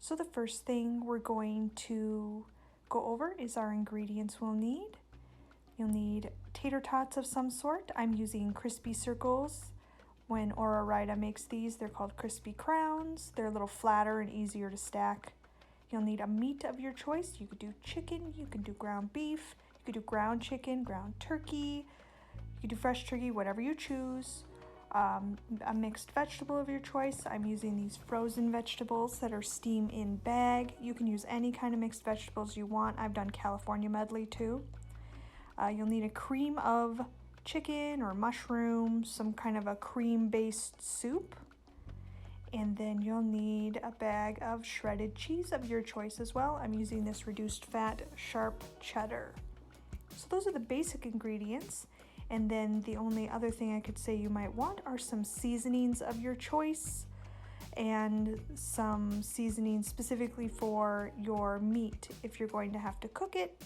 So the first thing we're going to go over is our ingredients we'll need. You'll need tater tots of some sort. I'm using crispy circles. When Ora makes these, they're called crispy crowns. They're a little flatter and easier to stack. You'll need a meat of your choice. You could do chicken, you can do ground beef, you could do ground chicken, ground turkey, you could do fresh turkey, whatever you choose. A mixed vegetable of your choice. I'm using these frozen vegetables that are steam in bag. You can use any kind of mixed vegetables you want. I've done California medley too. You'll need a cream of chicken or mushrooms, some kind of a cream-based soup. And then you'll need a bag of shredded cheese of your choice as well. I'm using this reduced fat sharp cheddar. So those are the basic ingredients. And then the only other thing I could say you might want are some seasonings of your choice and some seasonings specifically for your meat if you're going to have to cook it.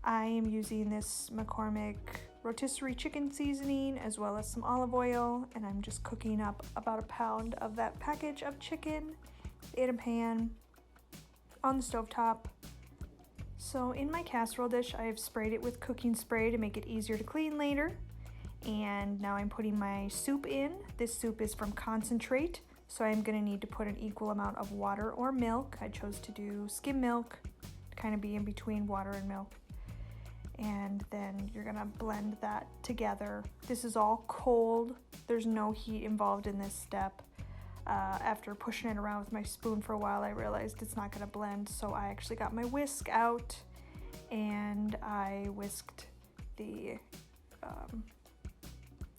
I am using this McCormick rotisserie chicken seasoning as well as some olive oil, and I'm just cooking up about a pound of that package of chicken in a pan on the stovetop. So in my casserole dish, I have sprayed it with cooking spray to make it easier to clean later. And now I'm putting my soup in. This soup is from concentrate, so I'm gonna need to put an equal amount of water or milk. I chose to do skim milk to kind of be in between water and milk. And then you're gonna blend that together. This is all cold. There's no heat involved in this step. After pushing it around with my spoon for a while, I realized it's not gonna blend, so I actually got my whisk out and I whisked the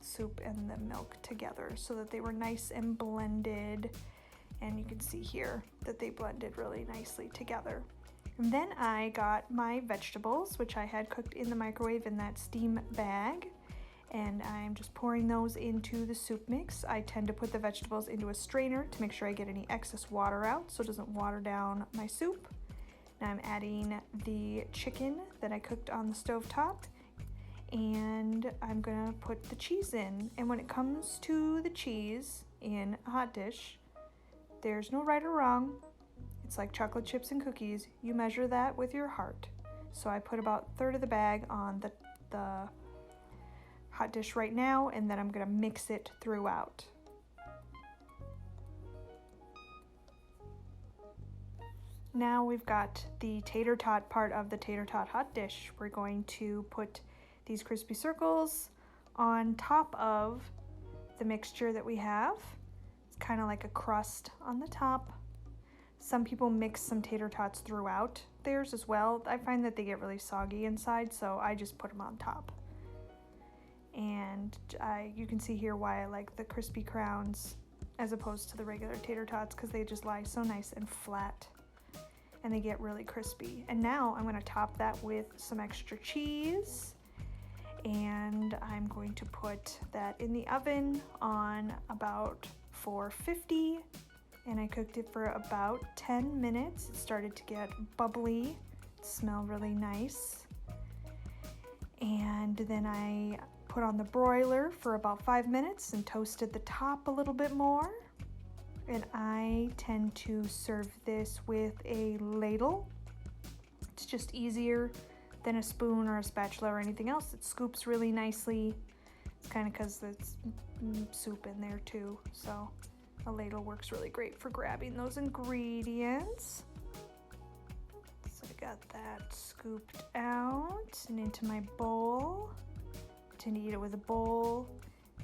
soup and the milk together so that they were nice and blended. And you can see here that they blended really nicely together. And then I got my vegetables, which I had cooked in the microwave in that steam bag. And I'm just pouring those into the soup mix. I tend to put the vegetables into a strainer to make sure I get any excess water out so it doesn't water down my soup. Now I'm adding the chicken that I cooked on the stovetop, and I'm gonna put the cheese in. And when it comes to the cheese in a hot dish, there's no right or wrong. It's like chocolate chips and cookies. You measure that with your heart. So I put about a third of the bag on the hot dish right now, and then I'm gonna mix it throughout. Now we've got the tater tot part of the tater tot hot dish. We're going to put these crispy circles on top of the mixture that we have. It's kind of like a crust on the top. Some people mix some tater tots throughout theirs as well. I find that they get really soggy inside, so I just put them on top. And you can see here why I like the crispy crowns as opposed to the regular tater tots, because they just lie so nice and flat and they get really crispy. And now I'm going to top that with some extra cheese, and I'm going to put that in the oven on about 450, and I cooked it for about 10 minutes. It started to get bubbly, smell really nice. And then I put on the broiler for about 5 minutes and toasted the top a little bit more. And I tend to serve this with a ladle. It's just easier than a spoon or a spatula or anything else. It scoops really nicely. It's kind of because there's soup in there too, so a ladle works really great for grabbing those ingredients. So I got that scooped out and into my bowl. I tend to eat it with a bowl,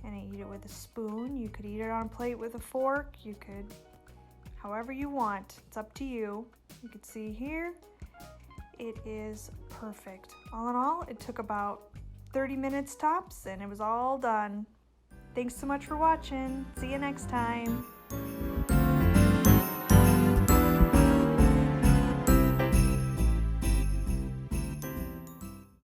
and I eat it with a spoon. You could eat it on a plate with a fork. You could, however you want. It's up to you. You can see here, it is perfect. All in all, it took about 30 minutes tops, and it was all done. Thanks so much for watching. See you next time.